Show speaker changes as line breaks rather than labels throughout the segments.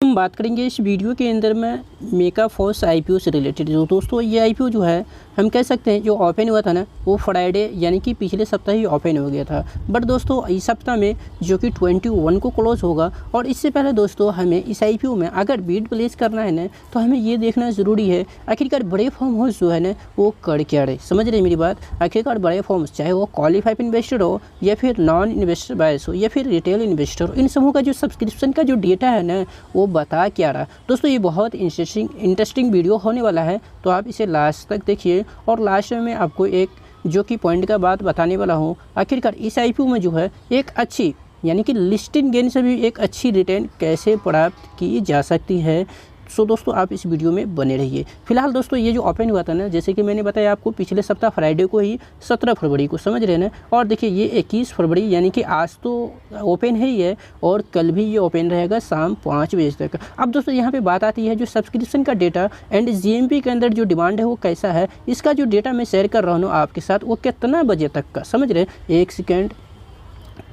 हम बात करेंगे इस वीडियो के अंदर में मेगा फोर्स आईपीओ से रिलेटेड। जो दोस्तों ये आईपीओ जो है हम कह सकते हैं जो ओपन हुआ था ना वो फ्राइडे यानी कि पिछले सप्ताह ही ओपन हो गया था। बट दोस्तों इस सप्ताह में जो कि 21 को क्लोज होगा। और इससे पहले दोस्तों हमें इस आईपीओ में अगर बीड प्लेस करना है ना तो हमें ये देखना ज़रूरी है आखिरकार बड़े फर्म हाउस जो है ना वो कर क्या रहे। समझ रहे मेरी बात। आखिरकार बड़े फर्म्स चाहे वो क्वालिफाइड इन्वेस्टर हो या फिर नॉन इन्वेस्टर बायस हो या फिर रिटेल इन्वेस्टर हो, इन समूह का जो सब्सक्रिप्शन का जो डेटा है ना वो बता क्या रहा। दोस्तों ये बहुत इंटरेस्टिंग वीडियो होने वाला है, तो आप इसे लास्ट तक देखिए। और लास्ट में मैं आपको एक जो कि पॉइंट का बात बताने वाला हूँ। आखिरकार इस आईपीओ में जो है एक अच्छी यानी कि लिस्टिंग गेन से भी एक अच्छी रिटर्न कैसे प्राप्त की जा सकती है। सो दोस्तों आप इस वीडियो में बने रहिए। फिलहाल दोस्तों ये जो ओपन हुआ था ना, जैसे कि मैंने बताया आपको पिछले सप्ताह फ्राइडे को ही 17 फरवरी को, समझ रहे ना। और देखिए ये 21 फरवरी यानी कि आज तो ओपन है ही है और कल भी ये ओपन रहेगा शाम 5 बजे तक। अब दोस्तों यहाँ पे बात आती है जो सब्सक्रिप्शन का डेटा एंड जीएमपी के अंदर जो डिमांड है वो कैसा है। इसका जो डेटा मैं शेयर कर रहा हूँ आपके साथ वो कितना बजे तक का, समझ रहे। एक सेकेंड,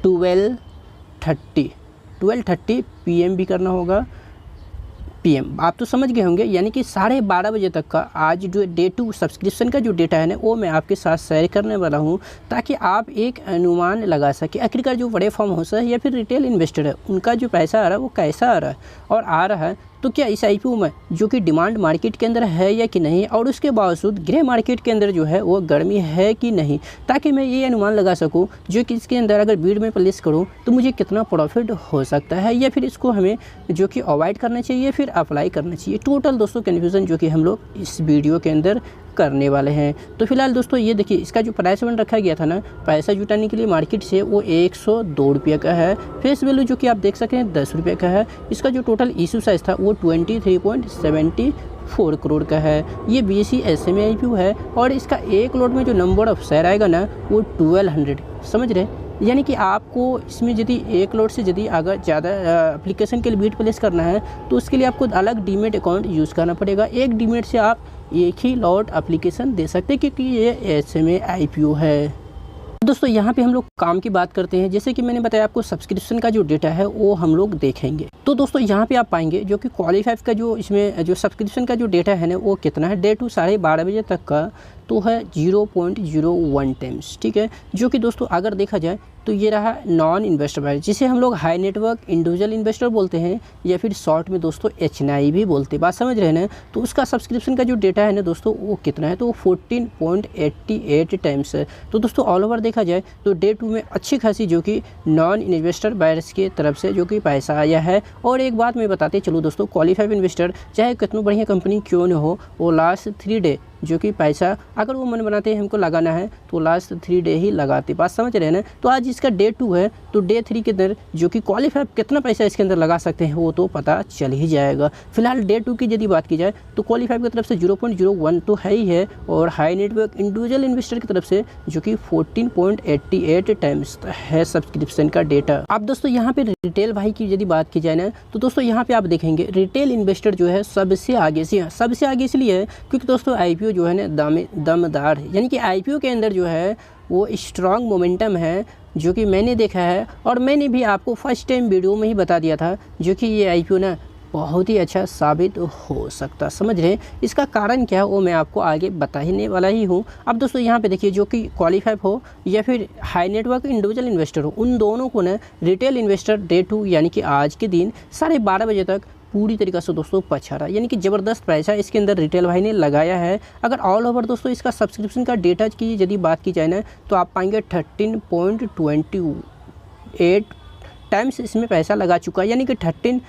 12:30 PM भी करना होगा। PM आप तो समझ गए होंगे, यानी कि 12:30 बजे तक का आज जो डे 2 सब्सक्रिप्शन का जो डेटा है ना वो मैं आपके साथ शेयर करने वाला हूँ, ताकि आप एक अनुमान लगा सके आखिरकार जो बड़े फर्म हाउस है या फिर रिटेल इन्वेस्टर है उनका जो पैसा आ रहा है वो कैसा आ रहा है। और आ रहा है तो क्या इस आईपीओ में जो कि डिमांड मार्केट के अंदर है या कि नहीं, और उसके बावजूद ग्रे मार्केट के अंदर जो है वो गर्मी है कि नहीं, ताकि मैं ये अनुमान लगा सकूं जो कि इसके अंदर अगर बीड में प्लेस करूं तो मुझे कितना प्रॉफिट हो सकता है, या फिर इसको हमें जो कि अवॉइड करना चाहिए फिर अप्लाई करना चाहिए। टोटल दोस्तों कन्फ्यूज़न जो कि हम लोग इस वीडियो के अंदर करने वाले हैं। तो फिलहाल दोस्तों ये देखिए इसका जो प्राइस बन रखा गया था ना पैसा जुटाने के लिए मार्केट से वो 102 रुपये का है। फेस वैल्यू जो कि आप देख सकते हैं 10 रुपये का है। इसका जो टोटल इशू साइज था वो 23.74 करोड़ का है। ये BSE SMA आईपीओ है और इसका एक लॉट में जो नंबर ऑफ शेयर आएगा ना वो 1200, समझ रहे। यानी कि आपको इसमें यदि एक लॉट से यदि अगर ज़्यादा एप्लीकेशन के लिए बीड प्लेस करना है तो उसके लिए आपको अलग डीमेट अकाउंट यूज़ करना पड़ेगा। एक डीमेट से आप एक ही लॉट एप्लीकेशन दे सकते हैं क्योंकि ये SMA आईपीओ है। दोस्तों यहाँ पे हम लोग काम की बात करते हैं। जैसे कि मैंने बताया आपको सब्सक्रिप्शन का जो डेटा है वो हम लोग देखेंगे। तो दोस्तों यहाँ पे आप पाएंगे जो कि क्वालिफाइड का जो इसमें जो सब्सक्रिप्शन का जो डेटा है ना वो कितना है। डे 2 12:30 बजे तक का तो है 0.01 टाइम्स, ठीक है। जो कि दोस्तों अगर देखा जाए तो ये रहा नॉन इन्वेस्टर बाय, जिसे हम लोग हाई नेटवर्क इंडिविजुअल इन्वेस्टर बोलते हैं या फिर शॉर्ट में दोस्तों HNI भी बोलते हैं, बात समझ रहे हैं ना। तो उसका सब्सक्रिप्शन का जो डेटा है ना दोस्तों वो कितना है, तो वो 14.88 टाइम्स है। तो दोस्तों ऑल ओवर देखा जाए तो डे 2 में अच्छी खासी जो कि नॉन इन्वेस्टर बायर्स की तरफ से जो कि पैसा आया है। और एक बात मैं बताते चलूँ दोस्तों, क्वालिफाइड इन्वेस्टर चाहे कितना बढ़िया कंपनी क्यों न हो, वो लास्ट 3 डे जो कि पैसा अगर वो मन बनाते हैं हमको लगाना है तो लास्ट 3 डे ही लगाते, बात समझ रहे हैं ना। तो आज इसका डे 2 है तो डे 3 के अंदर जो कि क्वालिफाइड कितना पैसा इसके अंदर लगा सकते हैं वो तो पता चल ही जाएगा। फिलहाल डे 2 की यदि बात की जाए तो क्वालिफाइड की तरफ से 0.01 तो है ही है, और हाई नेटवर्क इंडिविजुअल इन्वेस्टर की तरफ से जो कि 14.88 टाइम्स है सब्सक्रिप्शन का डेटा। अब दोस्तों यहाँ पे रिटेल भाई की यदि बात की जाए ना तो दोस्तों यहाँ पे आप देखेंगे रिटेल इन्वेस्टर जो है सबसे आगे इसलिए है क्योंकि दोस्तों आईपीओ जो है ना दमदार है, यानी कि आईपीओ के अंदर जो है वो स्ट्रॉन्ग मोमेंटम है जो कि मैंने देखा है। और मैंने भी आपको फर्स्ट टाइम वीडियो में ही बता दिया था जो कि ये आईपीओ ना बहुत ही अच्छा साबित हो सकता, समझ रहे हैं। इसका कारण क्या है वो मैं आपको आगे बताने वाला ही हूँ। अब दोस्तों यहाँ पे देखिए जो कि क्वालिफाइड हो या फिर हाई नेटवर्क इंडिविजुअल इन्वेस्टर हो, उन दोनों को ना रिटेल इन्वेस्टर डे 2 यानी कि आज के दिन 12:30 बजे तक पूरी तरीक़े से दोस्तों पछाड़ा, यानी कि ज़बरदस्त पैसा इसके अंदर रिटेल भाई ने लगाया है। अगर ऑल ओवर दोस्तों इसका सब्सक्रिप्शन का डेटा की यदि बात की जाए ना तो आप पाएंगे 13.28 टाइम्स इसमें पैसा लगा चुका है, यानी कि 13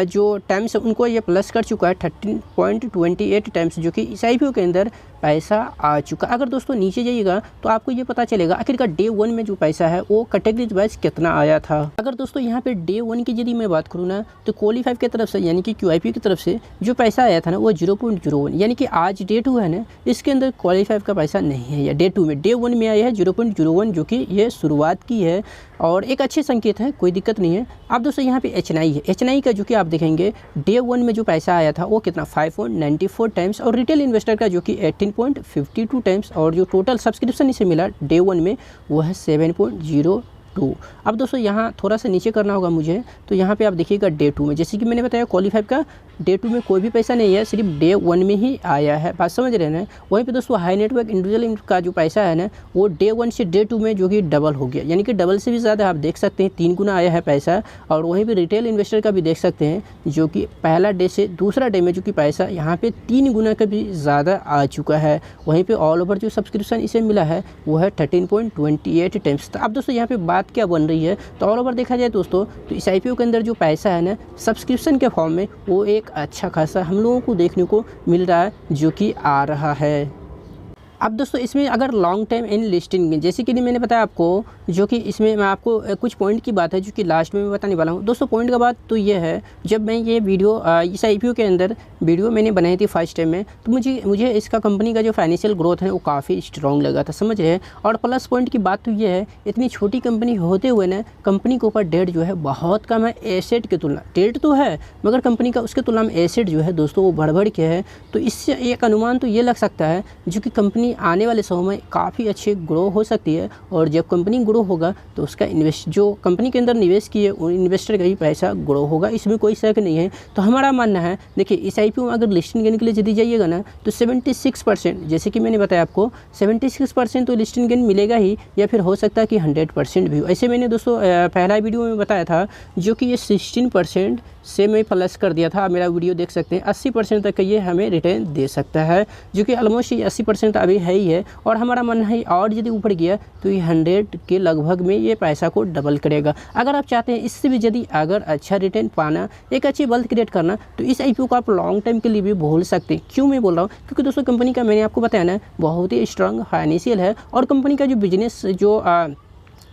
जो टाइम्स उनको ये प्लस कर चुका है 13.28 टाइम्स जो कि इस आईपीओ के अंदर पैसा आ चुका। अगर दोस्तों नीचे जाइएगा तो आपको ये पता चलेगा आखिरकार डे 1 में जो पैसा है वो कैटेगरीज वाइज कितना आया था। अगर दोस्तों यहाँ पे डे 1 की यदि मैं बात करूँ ना तो क्वालिफाइड की तरफ से यानी कि QIP की तरफ से जो पैसा आया था ना वो 0.01, यानी कि आज डे 2 है ना इसके अंदर क्वालिफाइड का पैसा नहीं है। या डे 2 में डे 1 में आया है 0.01 जो कि ये शुरुआत की है और एक अच्छे संकेत है, कोई दिक्कत नहीं है। अब दोस्तों यहाँ पे HNI है। HNI का जो कि आप देखेंगे डे 1 में जो पैसा आया था वो कितना 5.94 टाइम्स, और रिटेल इन्वेस्टर का जो कि 18.52 टाइम्स, और जो टोटल सब्सक्रिप्शन इसे मिला डे 1 में वो है 7.02 2। अब दोस्तों यहाँ थोड़ा सा नीचे करना होगा मुझे, तो यहाँ पे आप देखिएगा डे 2 में, जैसे कि मैंने बताया क्वालीफाई का डे 2 में कोई भी पैसा नहीं है, सिर्फ डे 1 में ही आया है, बात समझ रहे हैं ना। वहीं पे दोस्तों हाई नेटवर्क इंडिविजुअल का जो पैसा है ना, वो डे 1 से डे 2 में जो कि डबल हो गया, यानी कि डबल से भी ज़्यादा आप देख सकते हैं, 3 गुना आया है पैसा। और वहीं पे रिटेल इन्वेस्टर का भी देख सकते हैं, जो कि पहला डे से दूसरा डे में जो कि पैसा यहाँ पे 3 गुना का भी ज़्यादा आ चुका है। वहीं पे ऑल ओवर जो सब्सक्रिप्शन इसे मिला है वो है 13.28 टाइम्स। तो अब दोस्तों यहाँ पे बात क्या बन रही है, तो ऑल ओवर देखा जाए दोस्तों, तो इस IPO के अंदर जो पैसा है ना सब्सक्रिप्शन के फॉर्म में, वो एक अच्छा खासा हम लोगों को देखने को मिल रहा है, जो कि आ रहा है। अब दोस्तों इसमें अगर लॉन्ग टाइम इन लिस्टिंग में, जैसे कि नहीं मैंने बताया आपको, जो कि इसमें मैं आपको कुछ पॉइंट की बात है जो कि लास्ट में मैं बताने वाला हूँ। दोस्तों पॉइंट का बात तो ये है, जब मैं ये वीडियो इस IPO के अंदर वीडियो मैंने बनाई थी फर्स्ट टाइम में, तो मुझे इसका कंपनी का जो फाइनेंशियल ग्रोथ है वो काफ़ी स्ट्रॉन्ग लगा था, समझ रहे हैं। और प्लस पॉइंट की बात तो ये है, इतनी छोटी कंपनी होते हुए ना कंपनी के ऊपर डेट जो है बहुत कम है एसेट की तुलना। डेट तो है मगर कंपनी का उसके तुलना में एसेट जो है दोस्तों वो बढ़ के है। तो इससे एक अनुमान तो ये लग सकता है जो कि कंपनी आने वाले समय में काफ़ी अच्छी ग्रो हो सकती है। और जब कंपनी ग्रो होगा तो उसका जो कंपनी के अंदर निवेश किए उन इन्वेस्टर का भी पैसा ग्रो होगा, इसमें कोई शक नहीं है। तो हमारा मानना है, देखिए इस IPO में अगर लिस्टिंग गेन के लिए यदि जाइएगा ना, तो 76%, जैसे कि मैंने बताया आपको 76% तो लिस्टिंग गेन मिलेगा ही, या फिर हो सकता है कि 100% भी हो। ऐसे मैंने दोस्तों पहला वीडियो में बताया था, जो कि ये 16% से मैं प्लस कर दिया था। मेरा वीडियो देख सकते हैं, 80% तक ये हमें रिटर्न दे सकता है, जो कि ऑलमोस्ट ये 80% अभी है ही है। और हमारा मानना है और यदि ऊपर गया तो ये 100 के लगभग में ये पैसा को डबल करेगा। अगर आप चाहते हैं इससे भी यदि अगर अच्छा रिटर्न पाना, एक अच्छी वेल्थ क्रिएट करना, तो इस IPO को आप लॉन्ग टाइम के लिए भी बोल सकते हैं। क्यों मैं बोल रहा हूँ, क्योंकि दोस्तों कंपनी का मैंने आपको बताया ना बहुत ही स्ट्रांग फाइनेंशियल है, और कंपनी का जो बिजनेस जो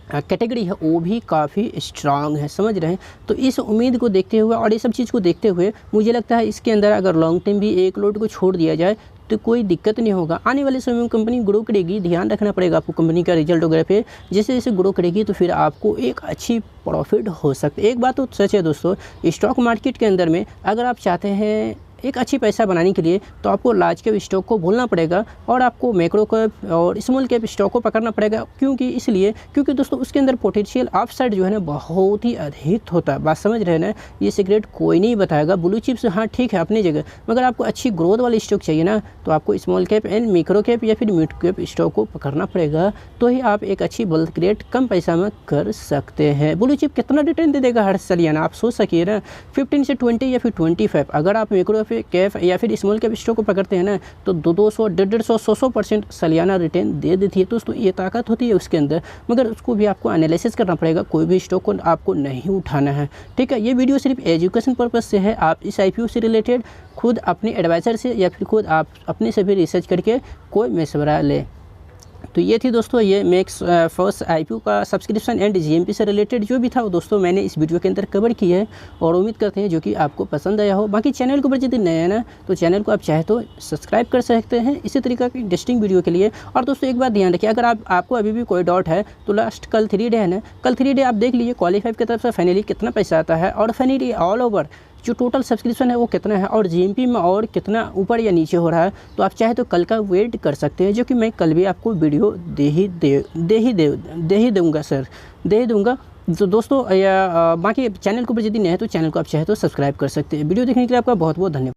कैटेगरी है वो भी काफ़ी स्ट्रांग है, समझ रहे हैं। तो इस उम्मीद को देखते हुए और ये सब चीज़ को देखते हुए मुझे लगता है इसके अंदर अगर लॉन्ग टाइम भी एक लोड को छोड़ दिया जाए तो कोई दिक्कत नहीं होगा। आने वाले समय में कंपनी ग्रो करेगी, ध्यान रखना पड़ेगा आपको कंपनी का रिजल्ट वगैरह पे। जैसे जैसे ग्रो करेगी तो फिर आपको एक अच्छी प्रॉफिट हो सकती है। एक बात तो सच है दोस्तों, स्टॉक मार्केट के अंदर में अगर आप चाहते हैं एक अच्छी पैसा बनाने के लिए, तो आपको लार्ज कैप स्टॉक को भूलना पड़ेगा और आपको मैक्रो कैप और स्मॉल कैप स्टॉक को पकड़ना पड़ेगा। क्योंकि दोस्तों उसके अंदर पोटेंशियल अपसाइड जो है ना बहुत ही अधिक होता है, बात समझ रहे हैं ना। ये सीक्रेट कोई नहीं बताएगा। ब्लू चिप्स हाँ ठीक है अपनी जगह, मगर आपको अच्छी ग्रोथ वाली स्टॉक चाहिए ना, तो आपको small cap and macro cap या फिर मिड कैप स्टॉक को पकड़ना पड़ेगा, तो ही आप एक अच्छी वेल्थ क्रिएट कम पैसा में कर सकते हैं। ब्लू चिप कितना रिटर्न दे देगा हर सालियाना, आप सोच सकिए ना, 15 से 20 या फिर 25। अगर आप मैक्रो कैप या फिर स्मॉल कैप स्टॉक को पकड़ते हैं ना, तो 200, 150, 100% सालियाना रिटर्न दे देती है। तो दोस्तों ये ताकत होती है उसके अंदर, मगर उसको भी आपको एनालिसिस करना पड़ेगा। कोई भी स्टॉक को आपको नहीं उठाना है, ठीक है। ये वीडियो सिर्फ एजुकेशन पर्पज़ से है। आप इस IPO से रिलेटेड खुद अपने एडवाइज़र से या फिर खुद आप अपने से भी रिसर्च करके कोई मशवरा लें। तो ये थी दोस्तों ये मैक्स फर्स्ट IPO का सब्सक्रिप्शन एंड GMP से रिलेटेड जो भी था वो दोस्तों मैंने इस वीडियो के अंदर कवर की है, और उम्मीद करते हैं जो कि आपको पसंद आया हो। बाकी चैनल के ऊपर यदि नए हैं ना, तो चैनल को आप चाहे तो सब्सक्राइब कर सकते हैं इसी तरीका की इंटरेस्टिंग वीडियो के लिए। और दोस्तों एक बात ध्यान रखिए, अगर आपको अभी भी कोई डाउट है तो लास्ट कल 3 डे है ना, कल 3 डे आप देख लीजिए क्वालीफाई की तरफ से फाइनली कितना पैसा आता है, और फाइनली ऑल ओवर जो टोटल सब्सक्रिप्शन है वो कितना है, और GMP में और कितना ऊपर या नीचे हो रहा है। तो आप चाहे तो कल का वेट कर सकते हैं, जो कि मैं कल भी आपको वीडियो दे ही दूंगा। तो दोस्तों बाकी चैनल के ऊपर यदि नहीं है तो चैनल को आप चाहे तो सब्सक्राइब कर सकते हैं। वीडियो देखने के लिए आपका बहुत बहुत धन्यवाद।